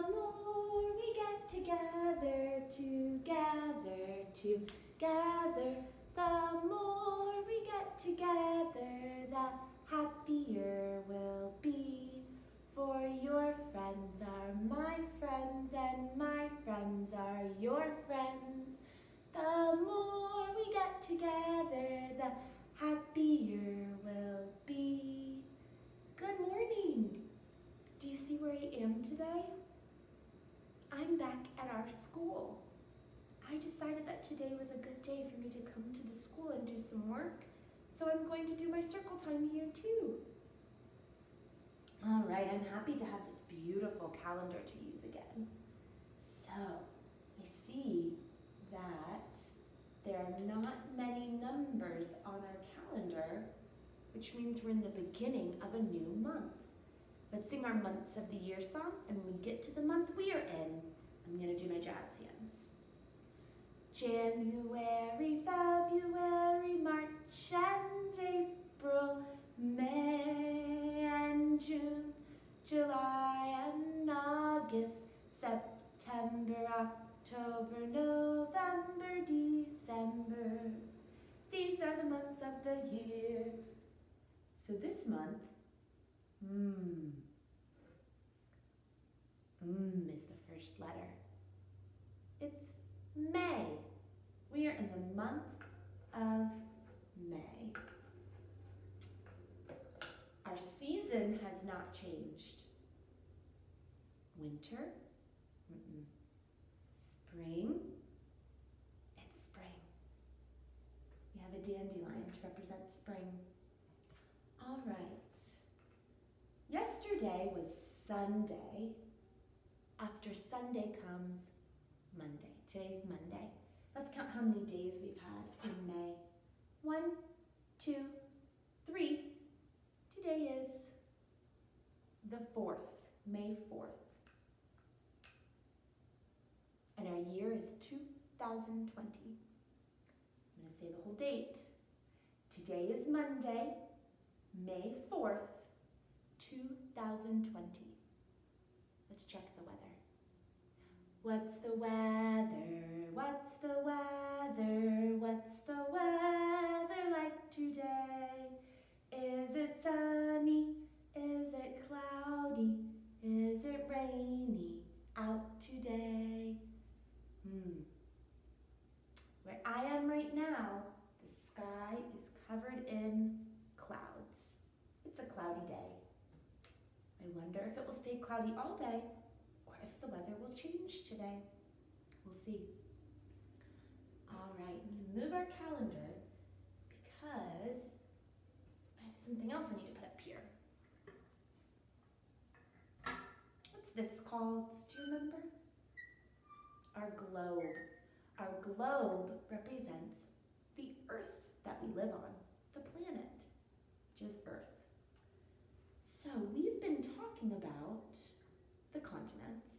more we get together, the more we get together, the happier we'll be. For your friends are my friends, and my friends are your friends. The more we get together, the happier we'll be. Good morning. Do you see where I am today? I'm back at our school. I decided that today was a good day for me to come to the school and do some work, so I'm going to do my circle time here too. All right, I'm happy to have this beautiful calendar to use again. So, I see that there are not many numbers on our calendar, which means we're in the beginning of a new month. Let's sing our months of the year song, and when we get to the month we are in, I'm going to do my jazz hands. January, February, March, and April, May and June, July and August, September, October, November, December. These are the months of the year. So this month, is the first letter. It's May. We are in the month of May. Our season has not changed. Winter? Spring? It's spring. We have a dandelion to represent spring. All right. Yesterday was Sunday. After Sunday comes Monday. Today's Monday. Let's count how many days we've had in May. 1, 2, 3. Today is the 4th, May 4th. And our year is 2020. I'm going to say the whole date. Today is Monday, May 4th, 2020. Let's check the weather. What's the weather? What's the weather? What's the weather like today? Is it sunny? Is it cloudy? Is it rainy out today? Where I am right now, the sky is covered in clouds. It's a cloudy day. I wonder if it will stay cloudy all day or if the weather will change today. We'll see. All right, I'm going to move our calendar because I have something else I need to put up here. What's this called? Do you remember? Our globe. Our globe represents the earth that we live on, the planet, which is Earth. So we've been talking about the continents,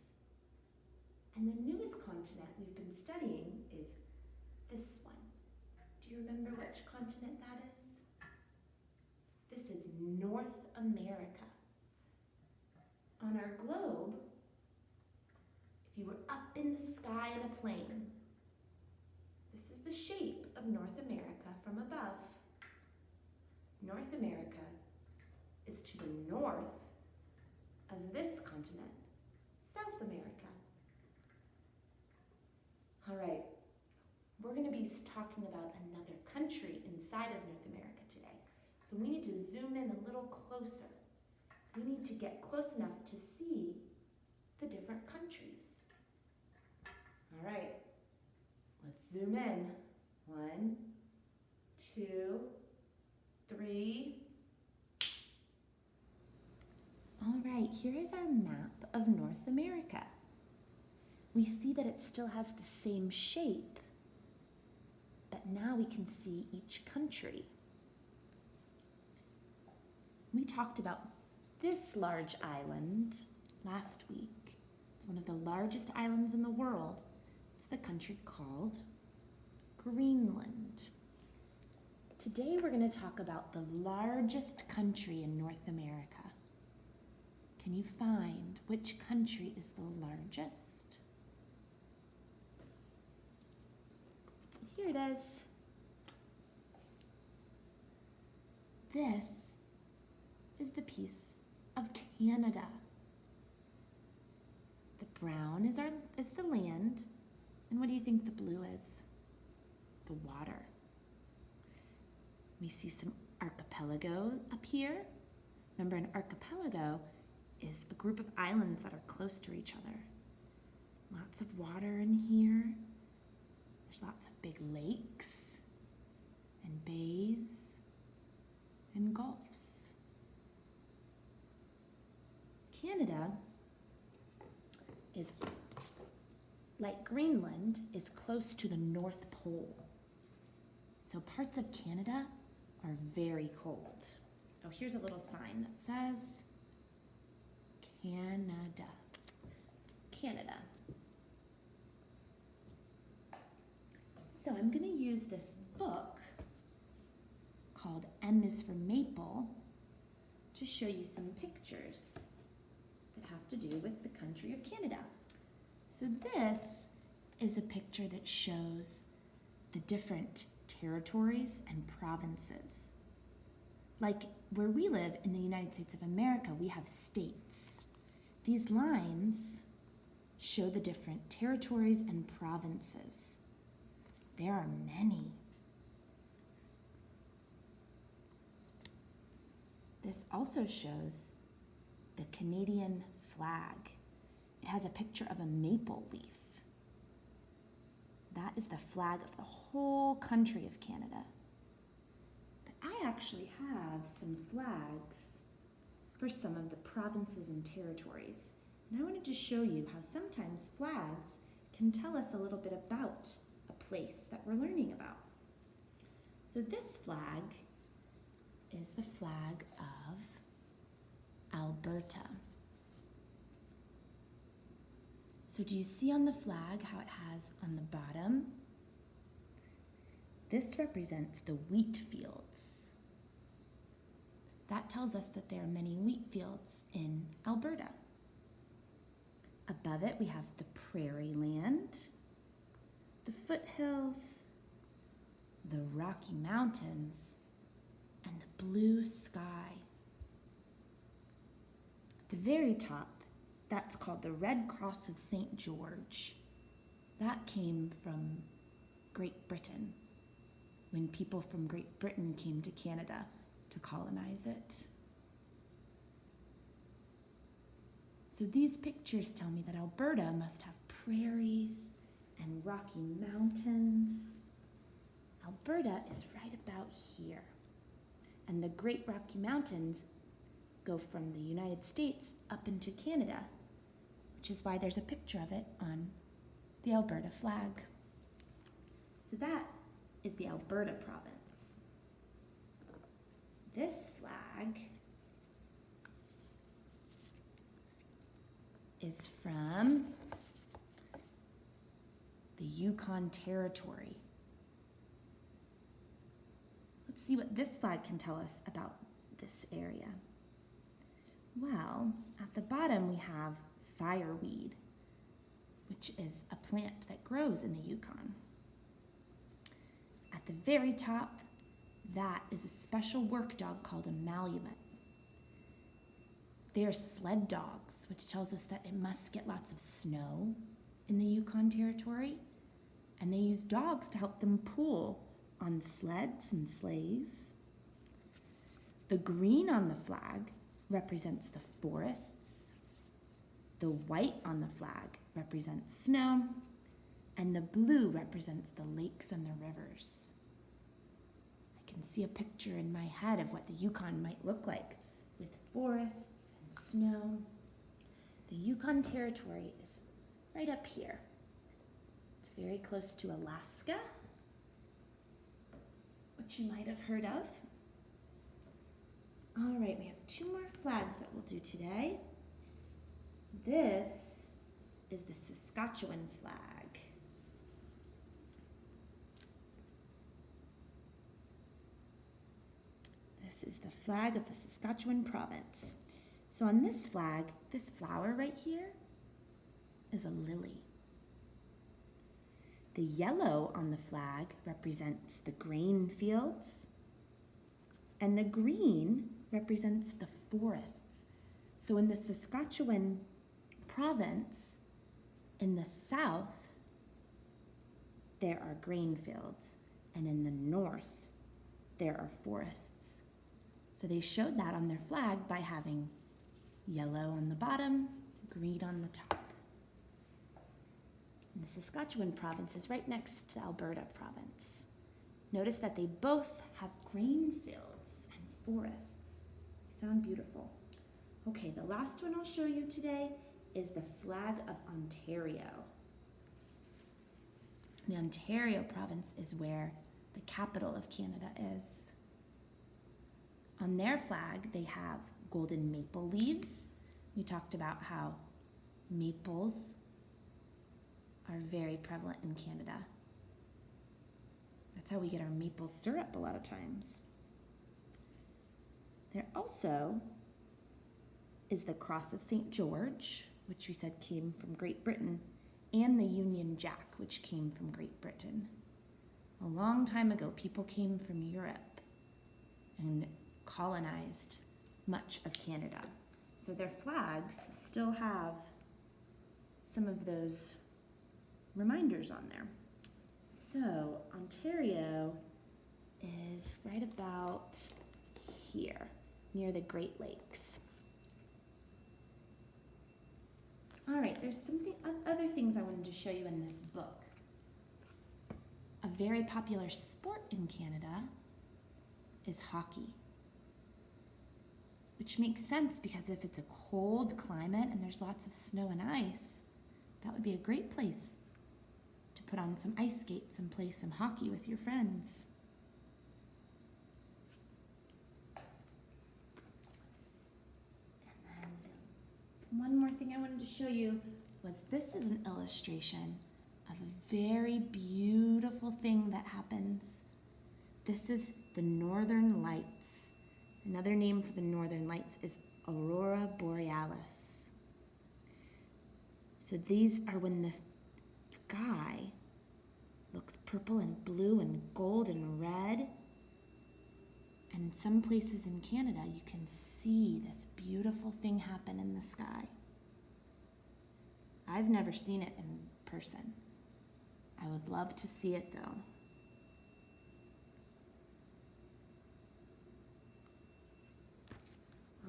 and the newest continent we've been studying is this one. Do you remember which continent that is? This is North America. On our globe, if you were up in the sky in a plane, this is the shape of North America from above. North America is to the north of this continent, South America. All right, we're going to be talking about another country inside of North America today. So we need to zoom in a little closer. We need to get close enough to see the different countries. All right, let's zoom in. 1, 2, 3. All right, here is our map of North America. We see that it still has the same shape, but now we can see each country. We talked about this large island last week. It's one of the largest islands in the world. It's the country called Greenland. Today we're going to talk about the largest country in North America. Can you find which country is the largest? Here it is. This is the piece of Canada. The brown is the land, and what do you think the blue is? The water. We see some archipelago up here. Remember, an archipelago is a group of islands that are close to each other. Lots of water in here. There's lots of big lakes and bays and gulfs. Canada is, like Greenland, is close to the North Pole. So parts of Canada are very cold. Oh, here's a little sign that says Canada. Canada. So I'm going to use this book called M is for Maple to show you some pictures that have to do with the country of Canada. So this is a picture that shows the different territories and provinces. Like where we live in the United States of America, we have states. These lines show the different territories and provinces. There are many. This also shows the Canadian flag. It has a picture of a maple leaf. That is the flag of the whole country of Canada. But I actually have some flags for some of the provinces and territories. And I wanted to show you how sometimes flags can tell us a little bit about a place that we're learning about. So this flag is the flag of Alberta. So do you see on the flag how it has on the bottom? This represents the wheat fields. That tells us that there are many wheat fields in Alberta. Above it we have the prairie land, the foothills, the Rocky Mountains, and the blue sky. At the very top, that's called the Red Cross of St. George. That came from Great Britain, when people from Great Britain came to Canada to colonize it. So these pictures tell me that Alberta must have prairies and Rocky Mountains. Alberta is right about here. And the Great Rocky Mountains go from the United States up into Canada, which is why there's a picture of it on the Alberta flag. So that is the Alberta province. This flag is from the Yukon Territory. Let's see what this flag can tell us about this area. Well, at the bottom we have fireweed, which is a plant that grows in the Yukon. At the very top, that is a special work dog called a Malamute. They are sled dogs, which tells us that it must get lots of snow in the Yukon Territory, and they use dogs to help them pull on sleds and sleighs. The green on the flag represents the forests. The white on the flag represents snow, and the blue represents the lakes and the rivers. I can see a picture in my head of what the Yukon might look like with forests and snow. The Yukon Territory is right up here. It's very close to Alaska, which you might have heard of. All right, we have 2 more flags that we'll do today. This is the Saskatchewan flag. This is the flag of the Saskatchewan province. So on this flag, this flower right here is a lily. The yellow on the flag represents the grain fields, and the green represents the forests. So in the Saskatchewan province, in the south, there are grain fields, and in the north, there are forests. So they showed that on their flag by having yellow on the bottom, green on the top. And the Saskatchewan province is right next to Alberta province. Notice that they both have grain fields and forests. They sound beautiful. Okay, the last one I'll show you today is the flag of Ontario. The Ontario province is where the capital of Canada is. On their flag, they have golden maple leaves. We talked about how maples are very prevalent in Canada. That's how we get our maple syrup a lot of times. There also is the Cross of St. George, which we said came from Great Britain, and the Union Jack, which came from Great Britain. A long time ago, people came from Europe and colonized much of Canada. So their flags still have some of those reminders on there. So Ontario is right about here, near the Great Lakes. All right, there's other things I wanted to show you in this book. A very popular sport in Canada is hockey, which makes sense because if it's a cold climate and there's lots of snow and ice, that would be a great place to put on some ice skates and play some hockey with your friends. And then one more thing I wanted to show you was this is an illustration of a very beautiful thing that happens. This is the Northern Lights. Another name for the Northern Lights is Aurora Borealis. So these are when the sky looks purple and blue and gold and red. And some places in Canada, you can see this beautiful thing happen in the sky. I've never seen it in person. I would love to see it though.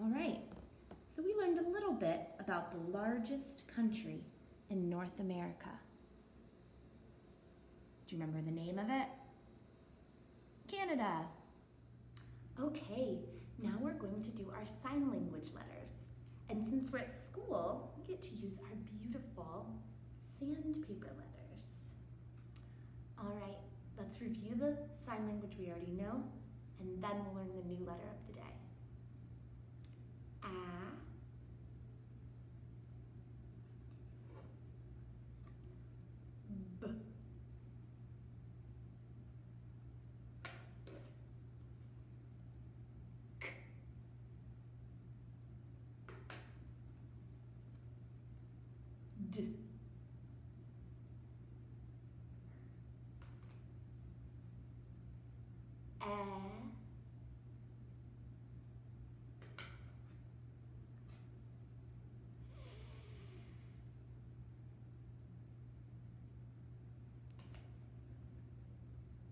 All right, so we learned a little bit about the largest country in North America. Do you remember the name of it? Canada. Okay, now we're going to do our sign language letters. And since we're at school, we get to use our beautiful sandpaper letters. All right, let's review the sign language we already know, and then we'll learn the new letter of the day. A, B, K, D, E,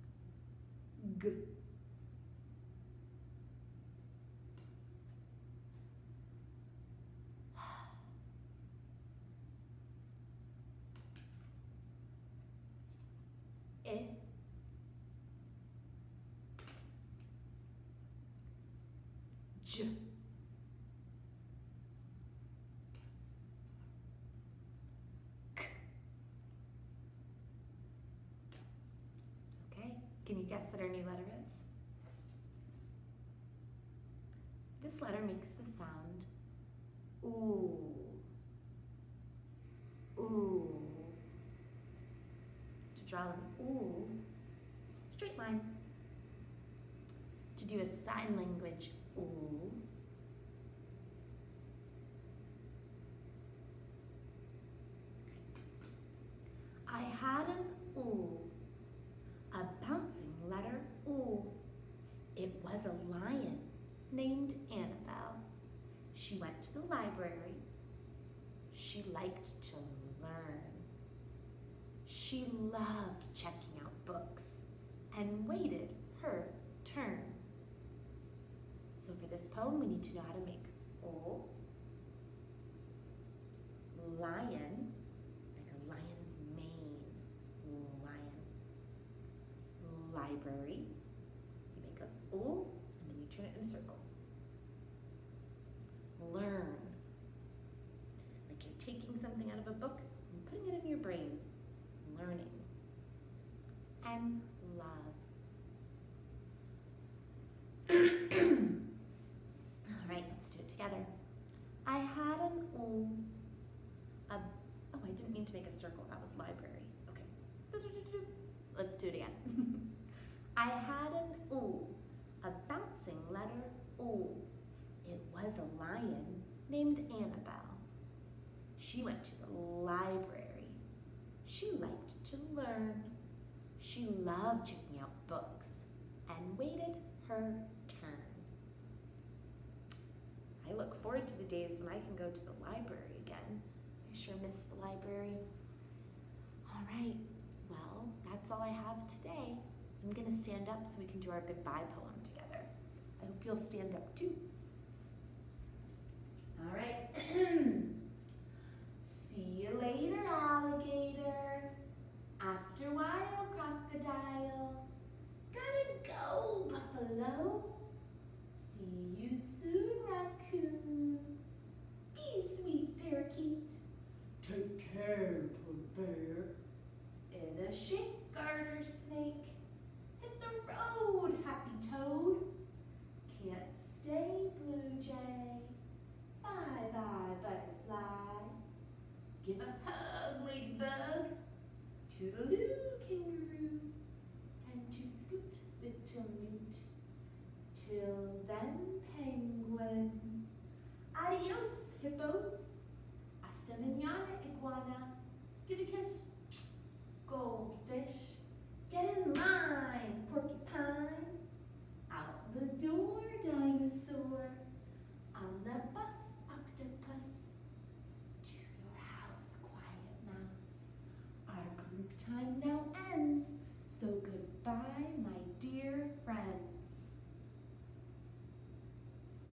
G, E, J, K. Okay, can you guess what our new letter is? This letter makes the sound ooh. Ooh. To draw an ooh, straight line. To do a sign language ooh, had an oo, a bouncing letter oo. It was a lion named Annabelle. She went to the library. She liked to learn. She loved checking out books and waited her turn. So for this poem, we need to know how to make O, lion, like a lion's mane, lion. Library, you make a O, and then you turn it in a circle. Learn, like you're taking something out of a book and putting it in your brain. Learning. And love. All right, let's do it together. I had an oh, I didn't mean to make a circle. That was library. Okay. Let's do it again. I had an O, a bouncing letter O. It was a lion named Annabelle. She went to the library. She liked to learn. She loved checking out books and waited her turn. I look forward to the days when I can go to the library again. I sure miss the library. All right, well, that's all I have today. I'm gonna stand up so we can do our goodbye poem together. I hope you'll stand up too. All right. See you later, alligator. After while, crocodile. Gotta go, buffalo. See you soon, raccoon. Be sweet, parakeet. Take care, poor bear. In a shake, garter snake. Hit the road, happy toad. Can't stay, blue jay. Bye-bye, butterfly. Give a hug, ladybug. Toodaloo, kangaroo. Time to scoot, little newt. Till then, penguin.